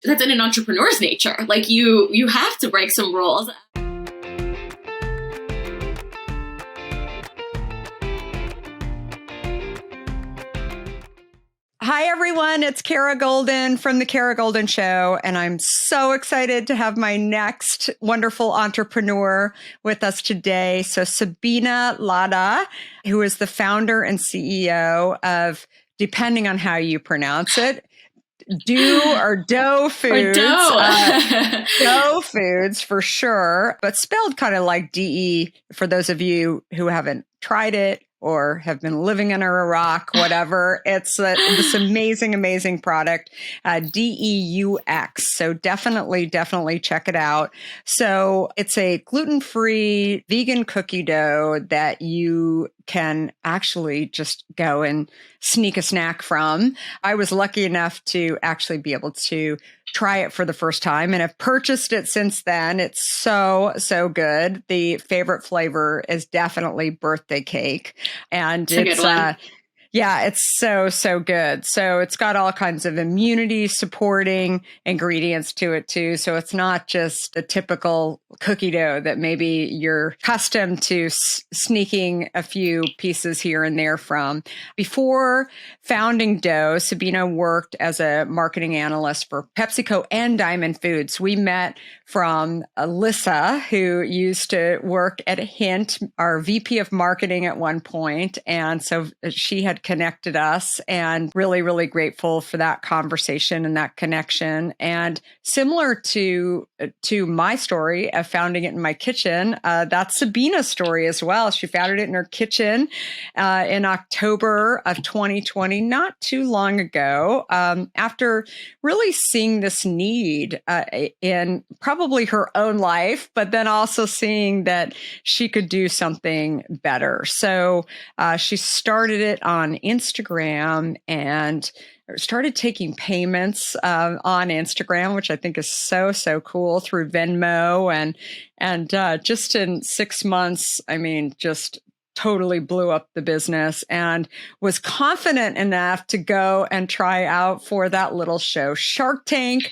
that's in an entrepreneur's nature. Like you have to break some rules. Hi, everyone. It's Kara Goldin from The Kara Goldin Show, and I'm so excited to have my next wonderful entrepreneur with us today. So Sabeena Ladha, who is the founder and CEO of, depending on how you pronounce it, Dough Foods. Dough Foods for sure, but spelled kind of like DE for those of you who haven't tried it or have been living under a rock, whatever. It's this amazing, amazing product, DEUX. So definitely check it out. So it's a gluten-free vegan cookie dough that you can actually just go and sneak a snack from. I was lucky enough to actually be able to try it for the first time and have purchased it since then. It's so good. The favorite flavor is definitely birthday cake. And it's a good one. Yeah, it's so good. So it's got all kinds of immunity supporting ingredients to it too. So it's not just a typical cookie dough that maybe you're accustomed to sneaking a few pieces here and there from. Before founding Dough, Sabeena worked as a marketing analyst for PepsiCo and Diamond Foods. We met from Alyssa, who used to work at Hint, our VP of marketing at one point. And so she had connected us, and really grateful for that conversation and that connection. And similar to my story of founding it in my kitchen, that's Sabeena's story as well. She founded it in her kitchen in October of 2020, not too long ago, after really seeing this need in probably her own life, but then also seeing that she could do something better. So she started it on Instagram and started taking payments on Instagram, which I think is so cool, through Venmo, and just in 6 months, I mean, just totally blew up the business and was confident enough to go and try out for that little show, Shark Tank.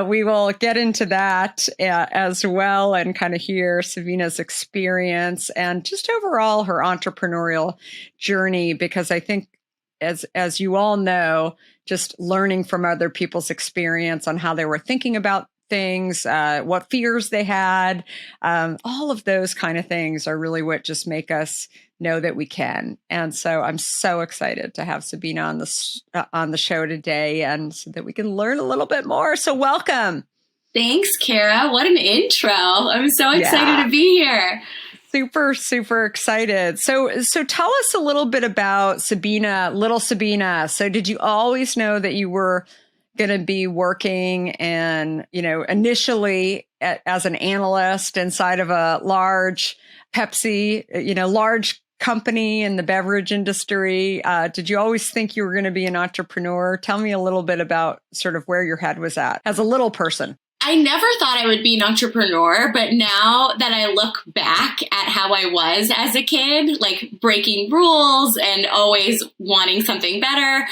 We will get into that as well and kind of hear Sabeena's experience and just overall her entrepreneurial journey, because I think as you all know, just learning from other people's experience on how they were thinking about things, what fears they had, all of those kind of things are really what just make us know that we can. And so I'm so excited to have Sabeena on the show today, and so that we can learn a little bit more. So welcome. Thanks, Kara. What an intro. I'm so excited to be here. Super excited. So tell us a little bit about Sabeena, little Sabeena. So did you always know that you were going to be working and, initially as an analyst inside of a large Pepsi, large company in the beverage industry? Did you always think you were going to be an entrepreneur? Tell me a little bit about sort of where your head was at as a little person. I never thought I would be an entrepreneur, but now that I look back at how I was as a kid, like breaking rules and always wanting something better,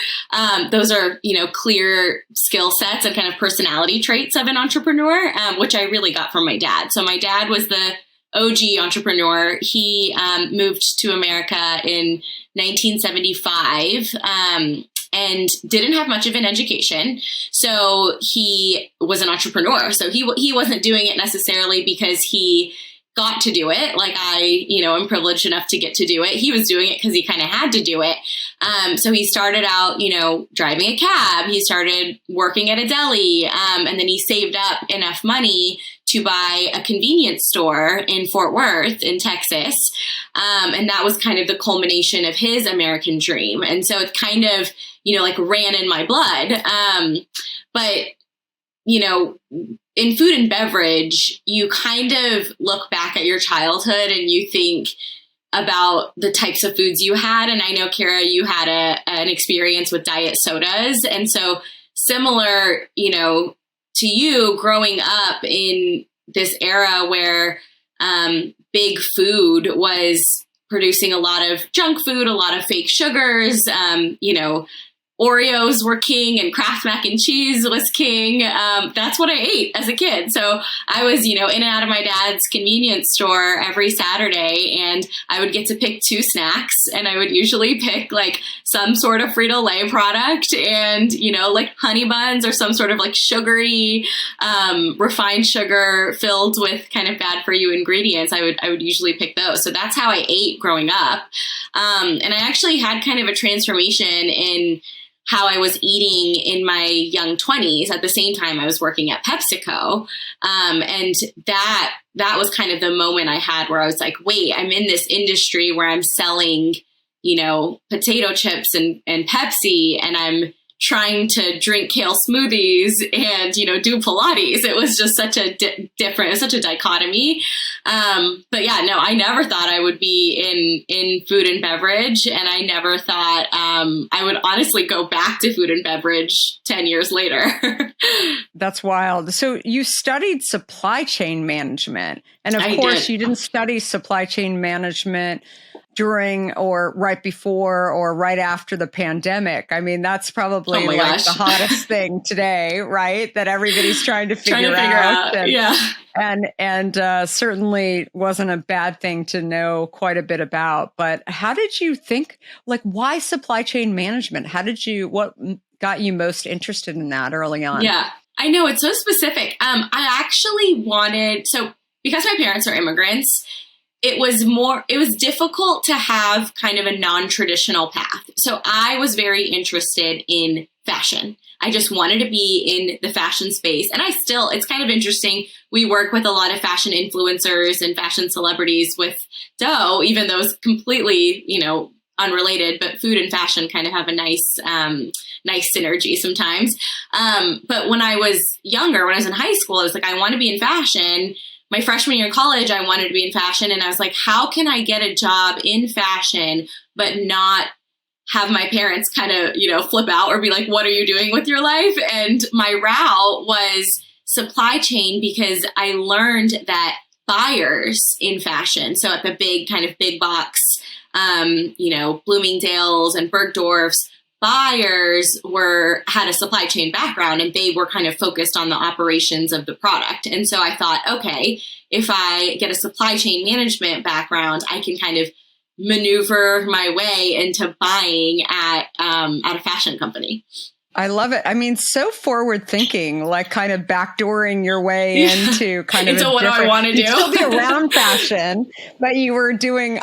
those are, clear skill sets and kind of personality traits of an entrepreneur, which I really got from my dad. So my dad was the OG entrepreneur. He moved to America in 1975. And didn't have much of an education. So he was an entrepreneur. So he wasn't doing it necessarily because he got to do it. Like I, am privileged enough to get to do it. He was doing it because he kind of had to do it. So he started out, driving a cab. He started working at a deli. And then he saved up enough money to buy a convenience store in Fort Worth in Texas. And that was kind of the culmination of his American dream. And so it kind of, ran in my blood. But, in food and beverage, you kind of look back at your childhood and you think about the types of foods you had. And I know, Kara, you had an experience with diet sodas. And so similar, to you growing up in this era where big food was producing a lot of junk food, a lot of fake sugars, Oreos were king and Kraft mac and cheese was king. That's what I ate as a kid. So I was, in and out of my dad's convenience store every Saturday, and I would get to pick 2 snacks, and I would usually pick like some sort of Frito-Lay product and, like honey buns or some sort of like sugary, refined sugar filled with kind of bad for you ingredients. I would usually pick those. So that's how I ate growing up. And I actually had kind of a transformation in how I was eating in my young 20s. At the same time, I was working at PepsiCo. And that was kind of the moment I had where I was like, wait, I'm in this industry where I'm selling, potato chips and Pepsi, and I'm trying to drink kale smoothies and, do Pilates. It was just such a such a dichotomy. But yeah, no, I never thought I would be in food and beverage. And I never thought I would honestly go back to food and beverage 10 years later. That's wild. So you studied supply chain management. And of course, you didn't study supply chain management during or right before or right after the pandemic. I mean, that's probably the hottest thing today, right? That everybody's trying to figure out. And certainly wasn't a bad thing to know quite a bit about. But how did you think, like, why supply chain management? What got you most interested in that early on? Yeah, I know, it's so specific. I actually because my parents are immigrants, it was difficult to have kind of a non-traditional path. So I was very interested in fashion. I just wanted to be in the fashion space. And it's kind of interesting. We work with a lot of fashion influencers and fashion celebrities with Deux, even though it's completely, unrelated, but food and fashion kind of have a nice synergy sometimes. But when I was younger, when I was in high school, I was like, I want to be in fashion. My freshman year of college, I wanted to be in fashion. And I was like, how can I get a job in fashion, but not have my parents kind of, flip out or be like, what are you doing with your life? And my route was supply chain, because I learned that buyers in fashion, so at the big box, Bloomingdale's and Bergdorf's, buyers had a supply chain background, and they were kind of focused on the operations of the product. And so I thought, okay, if I get a supply chain management background, I can kind of maneuver my way into buying at a fashion company. I love it. I mean, so forward thinking, like kind of backdooring your way into kind of into what I want to do. You'd still be around fashion, but you were doing,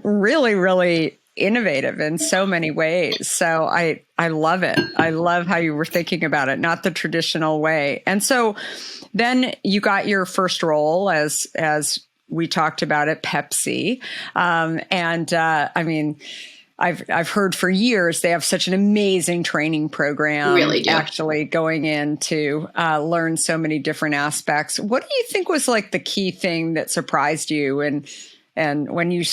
really, really innovative in so many ways. So I love it. I love how you were thinking about it, not the traditional way. And so then you got your first role as we talked about at Pepsi. I've heard for years they have such an amazing training program. Really do. Actually going in to learn so many different aspects. What do you think was like the key thing that surprised you and when you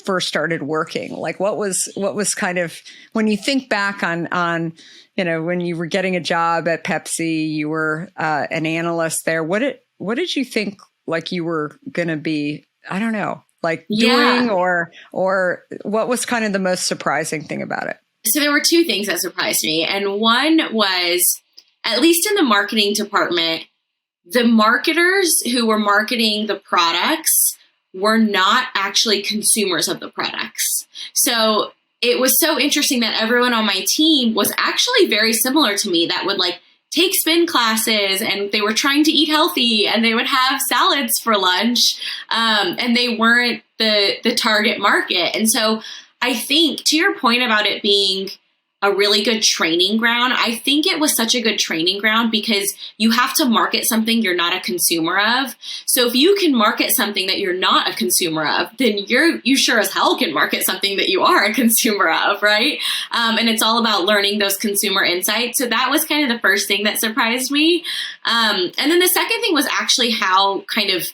first started working? Like what was kind of, when you think back on when you were getting a job at Pepsi, you were an analyst there. What did you think like you were going to be, I don't know, like doing or what was kind of the most surprising thing about it? So there were 2 things that surprised me. And one was, at least in the marketing department, the marketers who were marketing the products were not actually consumers of the products. So it was so interesting that everyone on my team was actually very similar to me, that would like take spin classes, and they were trying to eat healthy, and they would have salads for lunch. And they weren't the target market. And so I think, to your point about it being a really good training ground, I think it was such a good training ground because you have to market something you're not a consumer of. So if you can market something that you're not a consumer of, then you sure as hell can market something that you are a consumer of, right? And it's all about learning those consumer insights. So that was kind of the first thing that surprised me. And then the second thing was actually how kind of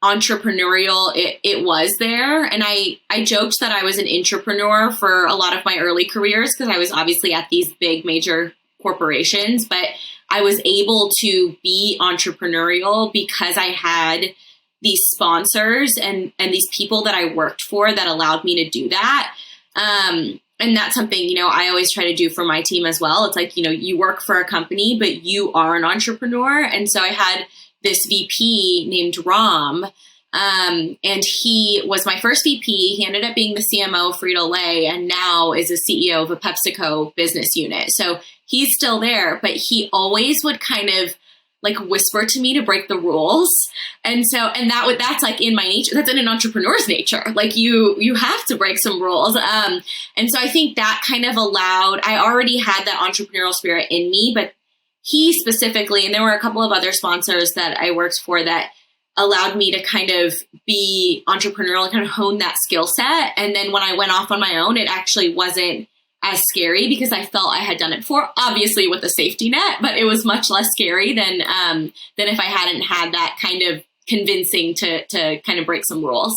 entrepreneurial it was there. And I joked that I was an entrepreneur for a lot of my early careers because I was obviously at these big major corporations, but I was able to be entrepreneurial because I had these sponsors and these people that I worked for that allowed me to do that. And that's something, I always try to do for my team as well. It's like, you work for a company, but you are an entrepreneur. And so I had this VP named Ram, and he was my first VP. He ended up being the CMO of Frito-Lay and now is a CEO of a PepsiCo business unit. So he's still there, but he always would kind of like whisper to me to break the rules. And so, that's like in my nature, that's in an entrepreneur's nature. Like you have to break some rules. And so I think that kind of I already had that entrepreneurial spirit in me, but he specifically, and there were a couple of other sponsors that I worked for that allowed me to kind of be entrepreneurial and kind of hone that skill set. And then when I went off on my own, it actually wasn't as scary because I felt I had done it before, obviously with a safety net, but it was much less scary than if I hadn't had that kind of convincing to kind of break some rules.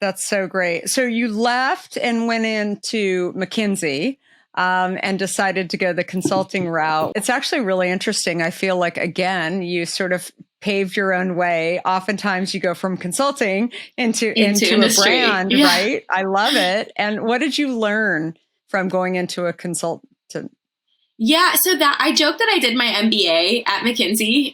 That's so great. So you left and went into McKinsey and decided to go the consulting route. It's actually really interesting. I feel like, again, you sort of paved your own way. Oftentimes you go from consulting into a brand, right? I love it. And what did you learn from going into a consultant? Yeah, so that I joke that I did my MBA at McKinsey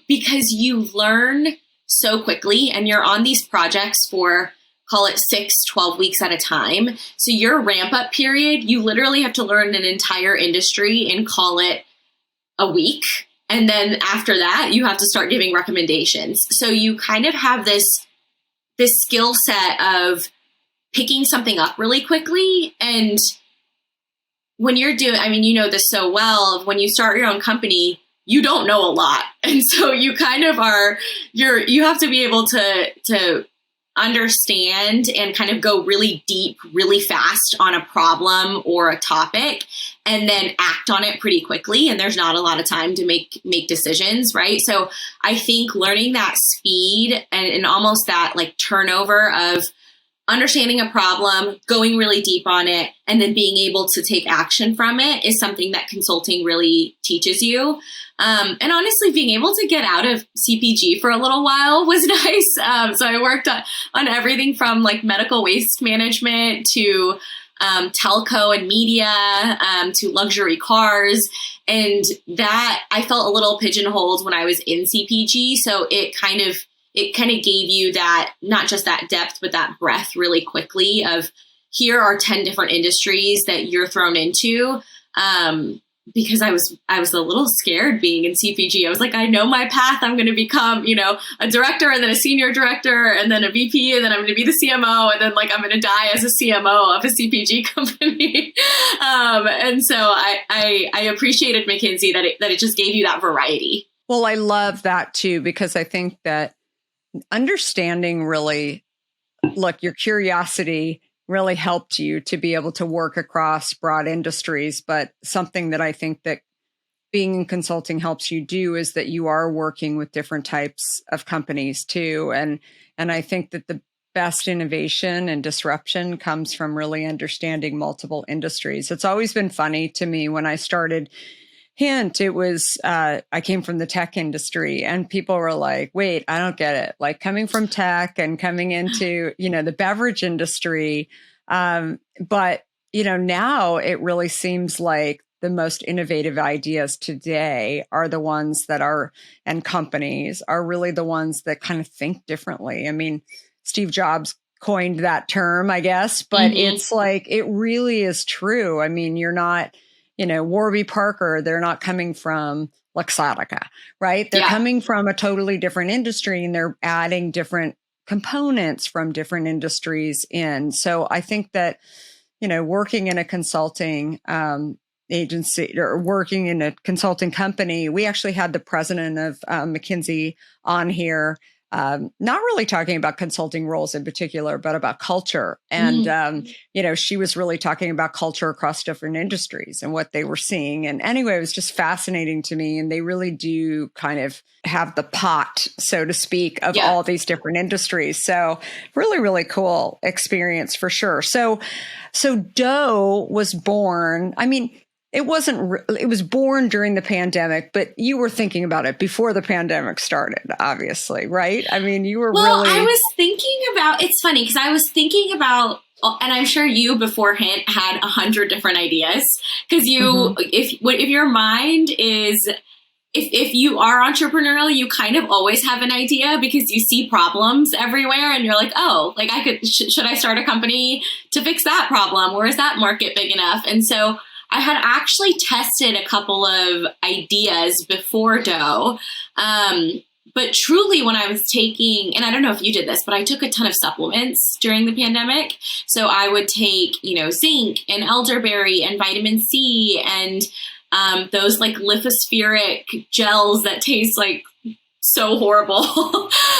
because you learn so quickly and you're on these projects for, call it 6-12 weeks at a time. So your ramp up period, you literally have to learn an entire industry and call it a week. And then after that, you have to start giving recommendations. So you kind of have this skill set of picking something up really quickly. And when you're you know this so well, when you start your own company, you don't know a lot. And so you kind of you have to be able to understand and kind of go really deep, really fast on a problem or a topic and then act on it pretty quickly. And there's not a lot of time to make decisions, right? So I think learning that speed and almost that like turnover of understanding a problem, going really deep on it, and then being able to take action from it is something that consulting really teaches you. And honestly, being able to get out of CPG for a little while was nice. So I worked on everything from like medical waste management to telco and media to luxury cars. And that I felt a little pigeonholed when I was in CPG. So it kind of gave you that, not just that depth, but that breadth really quickly of here are 10 different industries that you're thrown into. Because I was a little scared being in CPG. I was like, I know my path. I'm going to become, a director and then a senior director and then a VP and then I'm going to be the CMO and then like I'm going to die as a CMO of a CPG company. And so I appreciated McKinsey that it just gave you that variety. Well, I love that too, because I think that understanding really, your curiosity really helped you to be able to work across broad industries. But something that I think that being in consulting helps you do is that you are working with different types of companies too. And I think that the best innovation and disruption comes from really understanding multiple industries. It's always been funny to me when I started Hint, it was, I came from the tech industry and people were like, wait, I don't get it. Like coming from tech and coming into, the beverage industry. But, now it really seems like the most innovative ideas today are the ones and companies are really the ones that kind of think differently. I mean, Steve Jobs coined that term, I guess, but it's like, it really is true. I mean, you're not, Warby Parker, they're not coming from Luxottica, right? They're coming from a totally different industry and they're adding different components from different industries in. So I think that, working in a consulting agency or working in a consulting company, we actually had the president of McKinsey on here, not really talking about consulting roles in particular, but about culture. And, she was really talking about culture across different industries and what they were seeing. And anyway, it was just fascinating to me. And they really do kind of have the pot, so to speak, of all these different industries. So really, really cool experience for sure. So Deux was born. I mean, it was born during the pandemic, but you were thinking about it before the pandemic started, obviously, right? I mean, you were I was thinking about, it's funny because I was thinking about and I'm sure you beforehand had 100 different ideas, because if your mind is, if you are entrepreneurial, you kind of always have an idea because you see problems everywhere and you're like, oh, like should I start a company to fix that problem? Or is that market big enough? And so I had actually tested a couple of ideas before Dough. But truly, when I was taking, and I don't know if you did this, but I took a ton of supplements during the pandemic. So I would take, zinc and elderberry and vitamin C and those like lithospheric gels that taste like so horrible.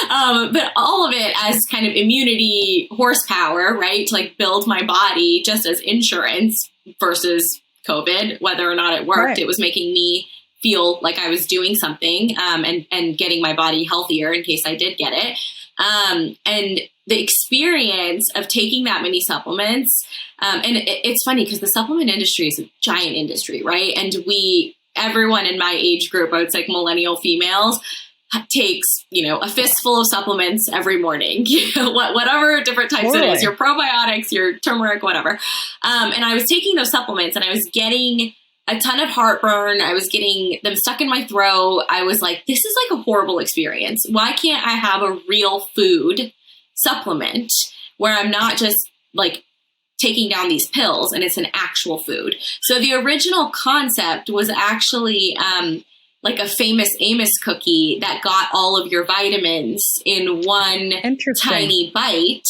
But all of it as kind of immunity horsepower, right? To like build my body just as insurance versus COVID, whether or not it worked. Right. It was making me feel like I was doing something and getting my body healthier in case I did get it. And the experience of taking that many supplements, and it's funny because the supplement industry is a giant industry, right? And everyone in my age group, I would say millennial females, takes, a fistful of supplements every morning, whatever different types it is, your probiotics, your turmeric, whatever. And I was taking those supplements and I was getting a ton of heartburn. I was getting them stuck in my throat. I was like, this is like a horrible experience. Why can't I have a real food supplement where I'm not just like taking down these pills and it's an actual food? So the original concept was actually like a famous Amos cookie that got all of your vitamins in one tiny bite.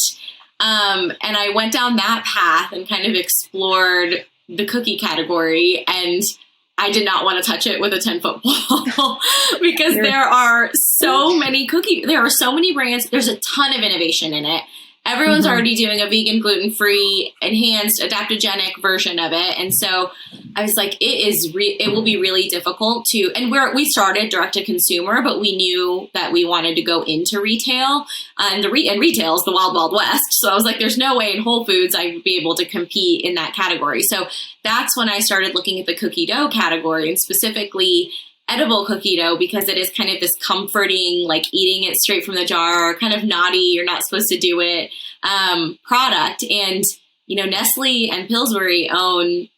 And I went down that path and kind of explored the cookie category, and I did not want to touch it with a 10-foot pole because there are so many brands. There's a ton of innovation in it. Everyone's already doing a vegan, gluten-free, enhanced, adaptogenic version of it. And so I was like, it will be really difficult to, and we started direct to consumer, but we knew that we wanted to go into retail, and retail is the wild, wild west. So I was like, there's no way in Whole Foods I would be able to compete in that category. So that's when I started looking at the cookie dough category, and specifically edible cookie dough, because it is kind of this comforting, like eating it straight from the jar, kind of naughty, you're not supposed to do it, product. And, Nestle and Pillsbury own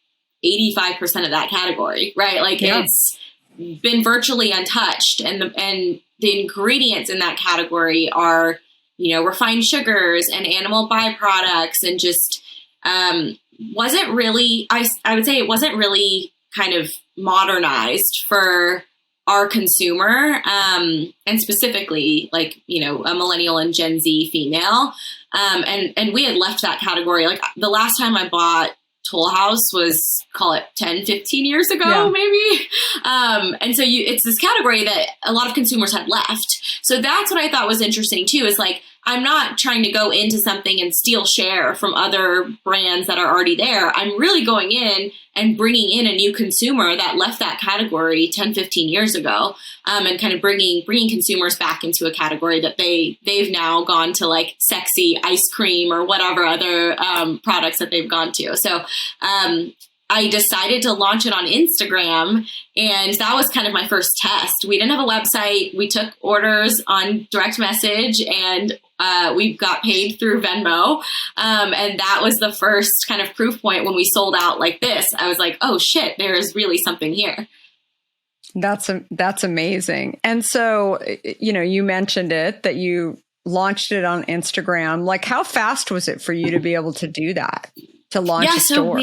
85% of that category, right? Like it's been virtually untouched. And the ingredients in that category are, refined sugars and animal byproducts, and just, wasn't really, I would say it wasn't really kind of modernized for our consumer, and specifically like, a millennial and Gen Z female. And we had left that category. Like the last time I bought Toll House was, call it 10, 15 years ago, maybe. And so it's this category that a lot of consumers had left. So that's what I thought was interesting too, is like, I'm not trying to go into something and steal share from other brands that are already there. I'm really going in and bringing in a new consumer that left that category 10, 15 years ago, and kind of bringing consumers back into a category that they've now gone to, like sexy ice cream or whatever other products that they've gone to. So I decided to launch it on Instagram, and that was kind of my first test. We didn't have a website. We took orders on direct message, and we got paid through Venmo. And that was the first kind of proof point when we sold out like this. I was like, oh shit, there is really something here. That's amazing. And so, you mentioned it, that you launched it on Instagram. Like, how fast was it for you to be able to do that, to launch a store?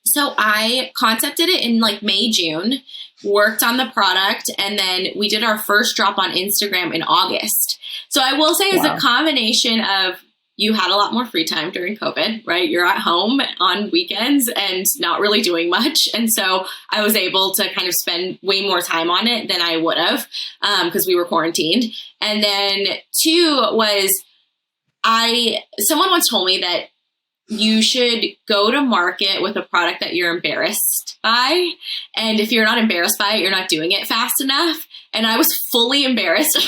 So I concepted it in like May, June, worked on the product, and then we did our first drop on Instagram in August. So I will say it's a combination of, you had a lot more free time during COVID, right? You're at home on weekends and not really doing much. And so I was able to kind of spend way more time on it than I would have, because we were quarantined. And then two was, someone once told me that you should go to market with a product that you're embarrassed by. And if you're not embarrassed by it, you're not doing it fast enough. And I was fully embarrassed of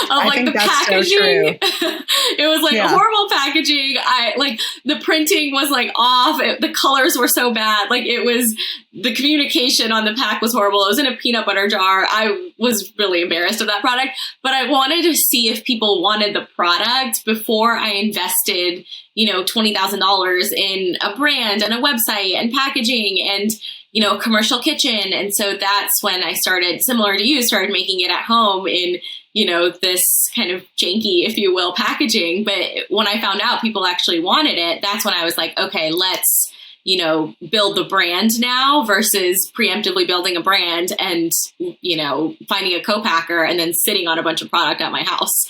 like the packaging. So It was like horrible packaging. I like the printing was like off. The colors were so bad. Like it was, the communication on the pack was horrible. It was in a peanut butter jar. I was really embarrassed of that product, but I wanted to see if people wanted the product before I invested, $20,000 in a brand and a website and packaging and, a commercial kitchen. And so that's when I started, similar to you, started making it at home in, this kind of janky, if you will, packaging. But when I found out people actually wanted it, that's when I was like, okay, let's, build the brand now versus preemptively building a brand and, finding a co-packer and then sitting on a bunch of product at my house.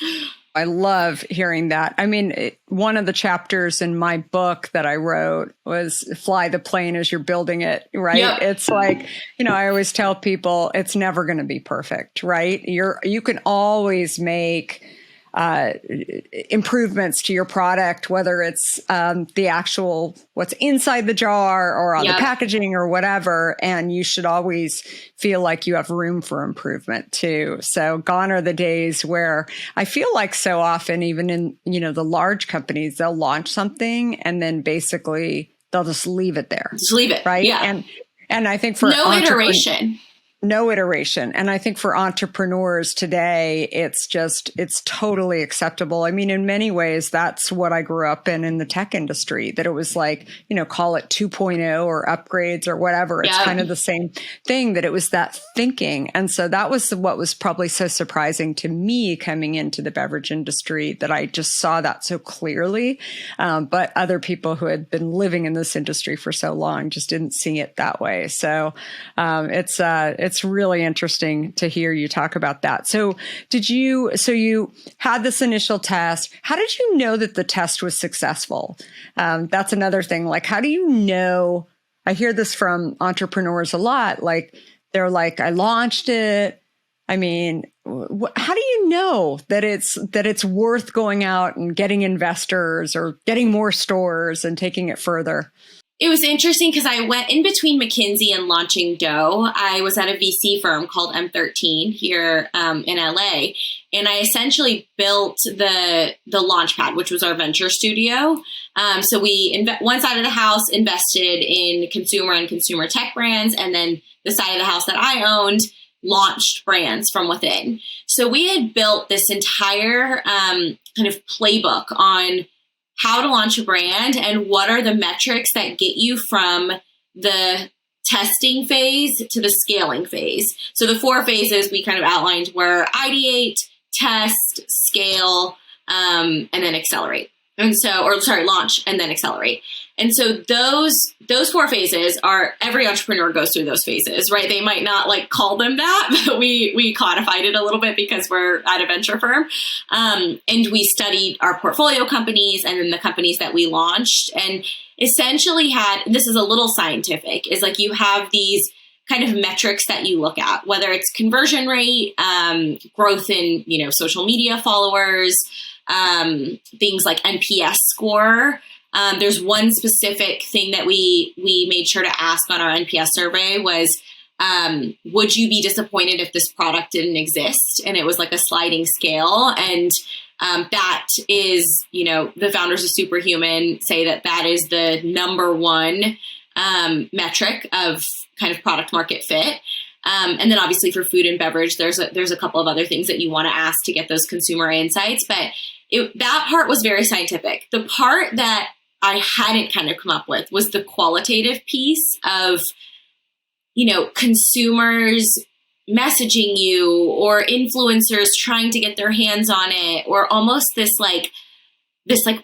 I love hearing that. I mean, one of the chapters in my book that I wrote was fly the plane as you're building it, right? Yep. It's like, I always tell people it's never going to be perfect, right? You can always make improvements to your product, whether it's the actual what's inside the jar or on the packaging or whatever. And you should always feel like you have room for improvement too. So gone are the days where I feel like so often, even in, the large companies, they'll launch something and then basically they'll just leave it there. Just leave it. Right. Yeah. And I think for no iteration. And I think for entrepreneurs today, it's totally acceptable. I mean, in many ways, that's what I grew up in the tech industry, that it was like, call it 2.0 or upgrades or whatever. It's kind of the same thing, that it was that thinking. And so that was what was probably so surprising to me coming into the beverage industry, that I just saw that so clearly. But other people who had been living in this industry for so long just didn't see it that way. So it's really interesting to hear you talk about that. So you had this initial test. How did you know that the test was successful? That's another thing. Like, how do you know? I hear this from entrepreneurs a lot. Like, they're like, I launched it. I mean, how do you know that it's worth going out and getting investors or getting more stores and taking it further? It was interesting because I went in between McKinsey and launching Deux. I was at a VC firm called M13 here in LA, and I essentially built the Launchpad, which was our venture studio. So we one side of the house invested in consumer and consumer tech brands, and then the side of the house that I owned launched brands from within. So we had built this entire kind of playbook on how to launch a brand and what are the metrics that get you from the testing phase to the scaling phase. So the 4 phases we kind of outlined were ideate, test, scale, and then accelerate. And so, launch and then accelerate. And so those 4 phases are, every entrepreneur goes through those phases, right? They might not like call them that, but we codified it a little bit because we're at a venture firm. And we studied our portfolio companies and then the companies that we launched, and essentially this is a little scientific, is like you have these kind of metrics that you look at, whether it's conversion rate, growth in, social media followers, things like NPS score. There's one specific thing that we made sure to ask on our NPS survey was, would you be disappointed if this product didn't exist? And it was like a sliding scale. And that is, the founders of Superhuman say that is the number one metric of kind of product market fit. And then obviously for food and beverage, there's a couple of other things that you want to ask to get those consumer insights. But that part was very scientific. The part that I hadn't kind of come up with was the qualitative piece of, consumers messaging you or influencers trying to get their hands on it, or almost this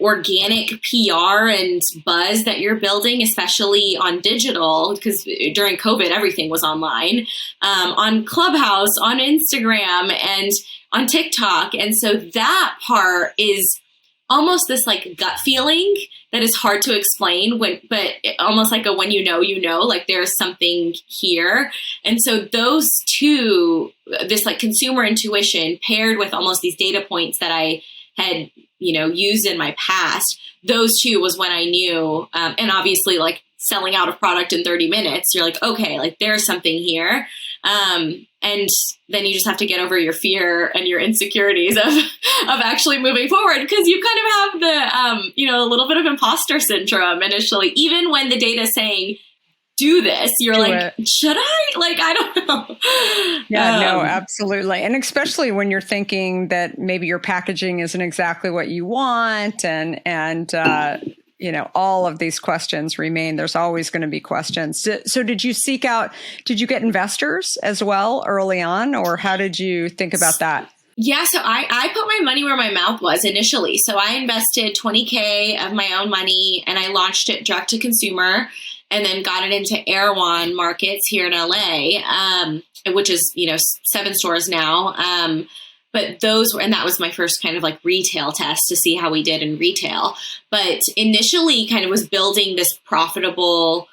organic PR and buzz that you're building, especially on digital, because during COVID, everything was online, on Clubhouse, on Instagram, and on TikTok. And so that part is almost this like gut feeling that is hard to explain, but almost like a when like there's something here. And so those two, this like consumer intuition paired with almost these data points that I had, used in my past, those two was when I knew, and obviously like selling out of product in 30 minutes, you're like, okay, like there's something here. And then you just have to get over your fear and your insecurities of actually moving forward, because you kind of have the, a little bit of imposter syndrome initially, even when the data is saying, do this, you're do like, it. Should I? Like, I don't know. Yeah, no, absolutely. And especially when you're thinking that maybe your packaging isn't exactly what you want, and all of these questions remain. There's always going to be questions. So did you get investors as well early on, or how did you think about that? Yeah, so I put my money where my mouth was initially. So I invested $20K of my own money, and I launched it direct to consumer, and then got it into Erewhon markets here in LA, which is, 7 stores now. But that was my first kind of like retail test to see how we did in retail. But initially kind of was building this profitable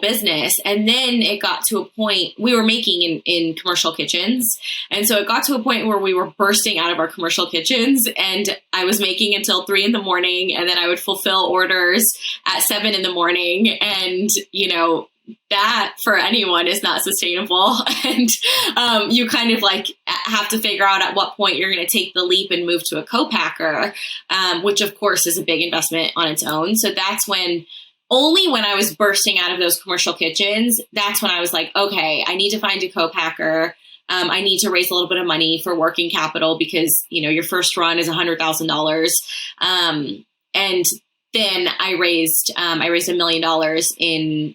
business. And then it got to a point we were making in commercial kitchens. And so it got to a point where we were bursting out of our commercial kitchens, and I was making until 3 a.m. and then I would fulfill orders at 7 a.m. And, that for anyone is not sustainable. And you kind of like have to figure out at what point you're going to take the leap and move to a co-packer, which of course is a big investment on its own. So that's only when I was bursting out of those commercial kitchens, that's when I was like, okay, I need to find a co-packer. I need to raise a little bit of money for working capital, because, your first run is $100,000. And then I raised $1 million in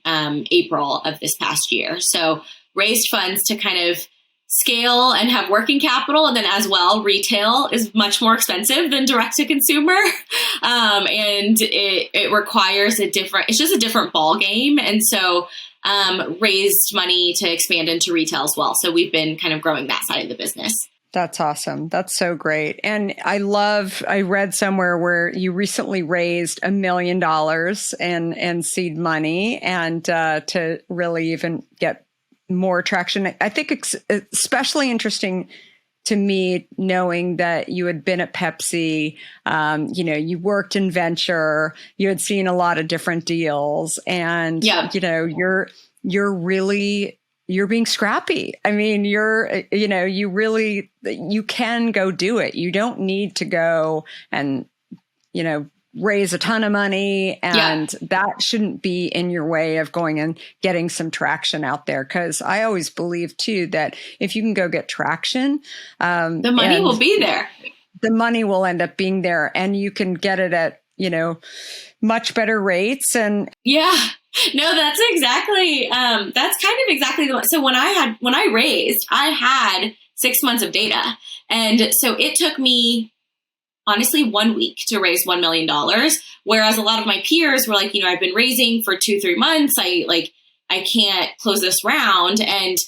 April of this past year. So raised funds to kind of scale and have working capital. And then as well, retail is much more expensive than direct to consumer. And it requires it's just a different ball game. And so raised money to expand into retail as well. So we've been kind of growing that side of the business. That's awesome. That's so great. And I read somewhere where you recently raised $1 million and seed money, and to really even get more traction. I think it's especially interesting to me, knowing that you had been at Pepsi, you worked in venture, you had seen a lot of different deals, and, you're being scrappy. I mean, you can go do it. You don't need to go and, raise a ton of money, and that shouldn't be in your way of going and getting some traction out there. Cause I always believe too, that if you can go get traction, the money will be there. The money will end up being there, and you can get it at, much better rates. And yeah. No, that's exactly, that's kind of exactly the one. So when I raised, I had 6 months of data. And so it took me honestly 1 week to raise $1 million. Whereas a lot of my peers were like, I've been raising for 2-3 months. I can't close this round. And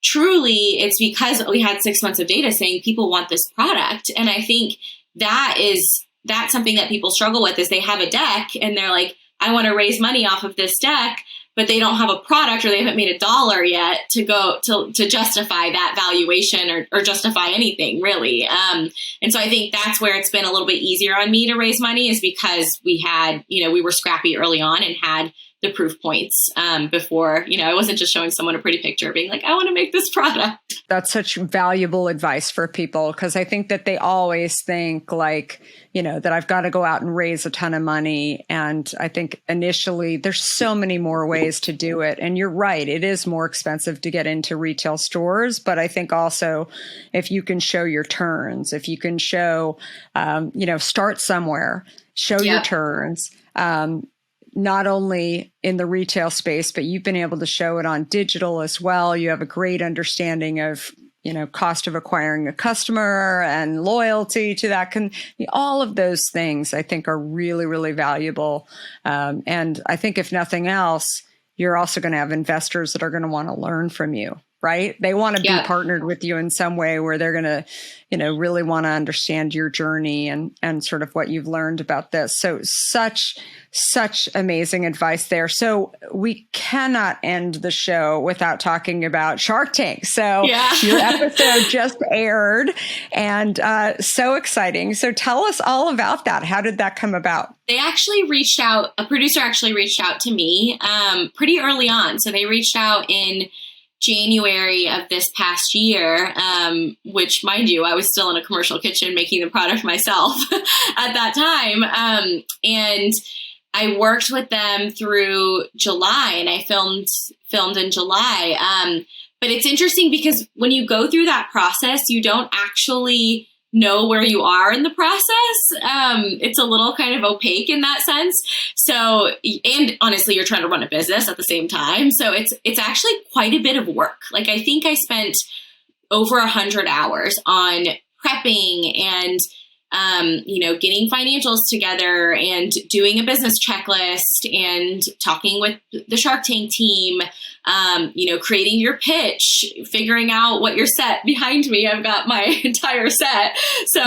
truly it's because we had 6 months of data saying people want this product. And I think that's something that people struggle with, is they have a deck and they're like, I want to raise money off of this deck, but they don't have a product, or they haven't made $1 yet to go to justify that valuation or justify anything really. And so I think that's where it's been a little bit easier on me to raise money, is because we had, we were scrappy early on and had the proof points before, I wasn't just showing someone a pretty picture being like, I want to make this product. That's such valuable advice for people, because I think that they always think like, that I've got to go out and raise a ton of money. And I think initially there's so many more ways to do it. And you're right, it is more expensive to get into retail stores. But I think also if you can show your turns, if you can show, start somewhere, show your turns, not only in the retail space, but you've been able to show it on digital as well. You have a great understanding of, cost of acquiring a customer and loyalty to that. All of those things I think are really, really valuable. And I think if nothing else, you're also going to have investors that are going to want to learn from you, right? They want to be partnered with you in some way where they're going to, really want to understand your journey and sort of what you've learned about this. So such amazing advice there. So we cannot end the show without talking about Shark Tank. So your episode just aired, and so exciting. So tell us all about that. How did that come about? They actually reached out, a producer actually reached out to me pretty early on. So they reached out in January of this past year, which, mind you, I was still in a commercial kitchen making the product myself at that time. And I worked with them through July, and I filmed in July. But it's interesting because when you go through that process, you don't actually know where you are in the process. It's a little kind of opaque in that sense. So, and honestly, you're trying to run a business at the same time. So it's actually quite a bit of work. Like, I think I spent over 100 hours on prepping and, getting financials together and doing a business checklist and talking with the Shark Tank team, creating your pitch, figuring out what your set behind me. I've got my entire set. So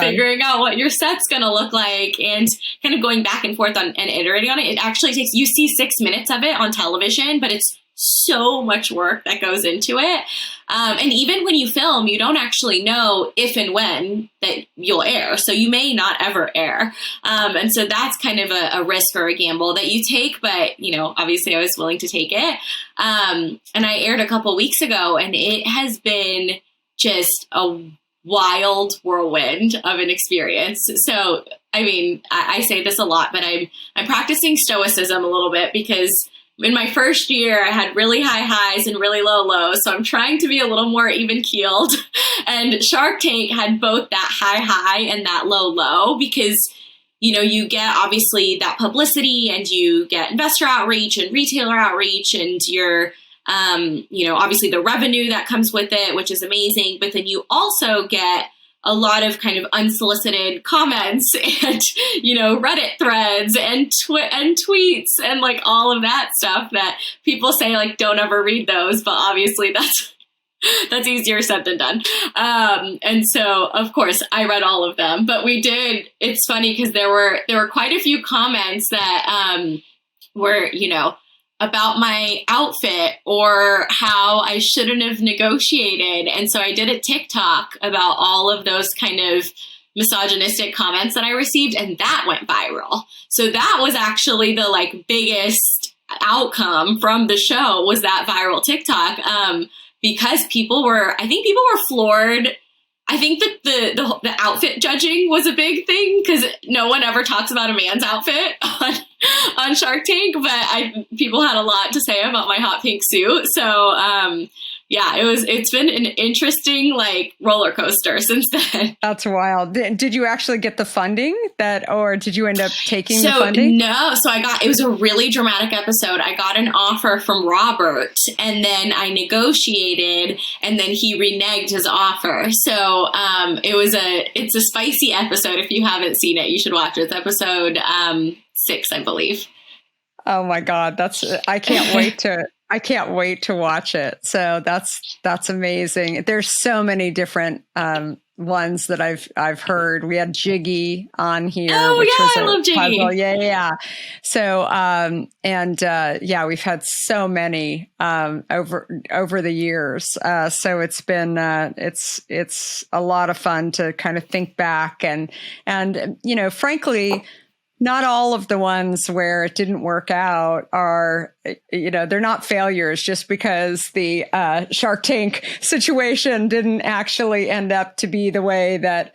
figuring out what your set's going to look like and kind of going back and forth on and iterating on it. It actually takes, you see 6 minutes of it on television, but it's so much work that goes into it. And even when you film, you don't actually know if and when that you'll air. So you may not ever air. And so that's kind of a risk or a gamble that you take. But, obviously I was willing to take it. And I aired a couple weeks ago, and it has been just a wild whirlwind of an experience. So, I say this a lot, but I'm practicing stoicism a little bit because in my first year, I had really high highs and really low lows. So I'm trying to be a little more even keeled. And Shark Tank had both that high and that low because, you get obviously that publicity and you get investor outreach and retailer outreach and your, obviously the revenue that comes with it, which is amazing. But then you also get a lot of kind of unsolicited comments and, Reddit threads and tweets and like all of that stuff that people say, like, don't ever read those. But obviously that's easier said than done. And so, of course, I read all of them. But it's funny because there were quite a few comments that were, about my outfit or how I shouldn't have negotiated. And so I did a TikTok about all of those kind of misogynistic comments that I received, and that went viral. So that was actually the biggest outcome from the show, was that viral TikTok, because people were floored. I think that the outfit judging was a big thing because no one ever talks about a man's outfit on Shark Tank, but people had a lot to say about my hot pink suit. So, it's been an interesting roller coaster since then. That's wild. Did you actually get the funding or did you end up taking the funding? No. So it was a really dramatic episode. I got an offer from Robert, and then I negotiated, and then he reneged his offer. So it's a spicy episode. If you haven't seen it, you should watch it. It's episode 6, I believe. Oh my God. I can't wait to watch it. So that's amazing. There's so many different ones that I've heard. We had Jiggy on here. Oh yeah, I love Jiggy. Puzzle. Yeah. So we've had so many over the years. So it's been it's a lot of fun to kind of think back and frankly, not all of the ones where it didn't work out are, they're not failures just because the Shark Tank situation didn't actually end up to be the way that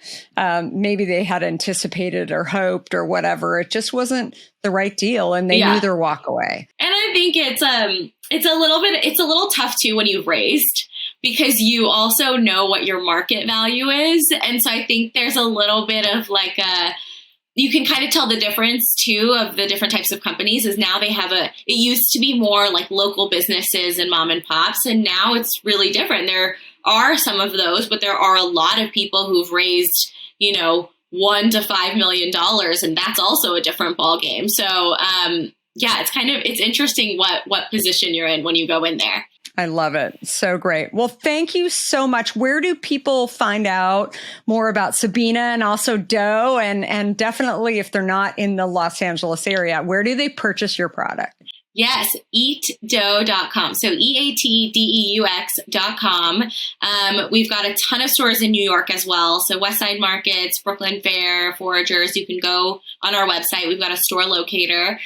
maybe they had anticipated or hoped or whatever. It just wasn't the right deal, and they knew their walk away. And I think it's a little tough too when you've raised, because you also know what your market value is. And so I think there's a little bit of you can kind of tell the difference too of the different types of companies is now it used to be more like local businesses and mom and pops. And now it's really different. There are some of those, but there are a lot of people who've raised, $1 to $5 million. And that's also a different ballgame. So, it's interesting what position you're in when you go in there. I love it. So great. Well, thank you so much. Where do people find out more about Sabeena and also Deux? And definitely if they're not in the Los Angeles area, where do they purchase your product? Yes, eatdeux.com. So eatdeux.com. We've got a ton of stores in New York as well. So Westside Markets, Brooklyn Fair, Foragers. You can go on our website. We've got a store locator.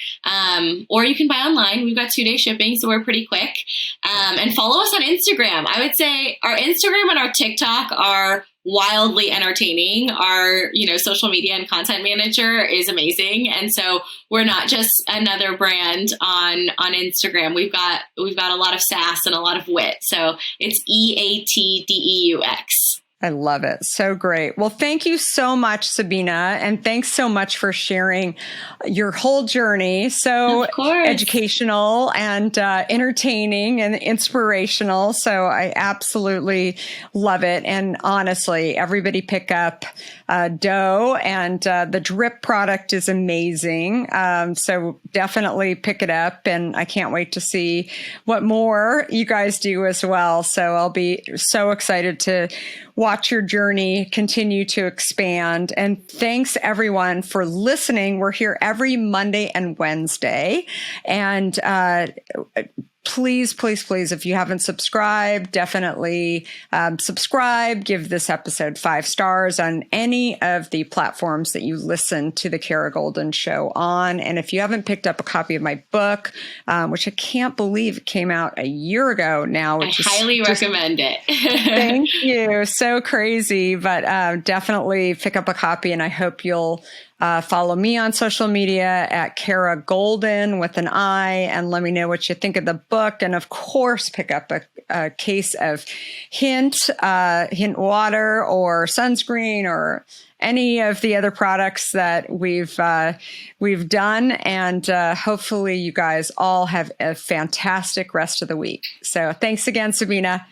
Or you can buy online. We've got 2-day shipping, so we're pretty quick. And follow us on Instagram. I would say our Instagram and our TikTok are wildly entertaining. Our, social media and content manager is amazing. And so we're not just another brand on Instagram. We've got a lot of sass and a lot of wit. So it's EATDEUX. I love it. So great. Well, thank you so much, Sabeena. And thanks so much for sharing your whole journey. So educational and entertaining and inspirational. So I absolutely love it. And honestly, everybody pick up Deux, and the drip product is amazing. So definitely pick it up. And I can't wait to see what more you guys do as well. So I'll be so excited to watch your journey continue to expand. And thanks everyone for listening. We're here every Monday and Wednesday. And please, please, please, if you haven't subscribed, definitely subscribe. Give this episode 5 stars on any of the platforms that you listen to the Kara Goldin Show on. And if you haven't picked up a copy of my book, which I can't believe it came out a year ago now, I highly recommend it. Thank you. So crazy, but definitely pick up a copy, and I hope you'll follow me on social media at Kara Goldin with an I, and let me know what you think of the book. And of course, pick up a case of Hint water or sunscreen or any of the other products that we've done. And hopefully you guys all have a fantastic rest of the week. So thanks again, Sabeena.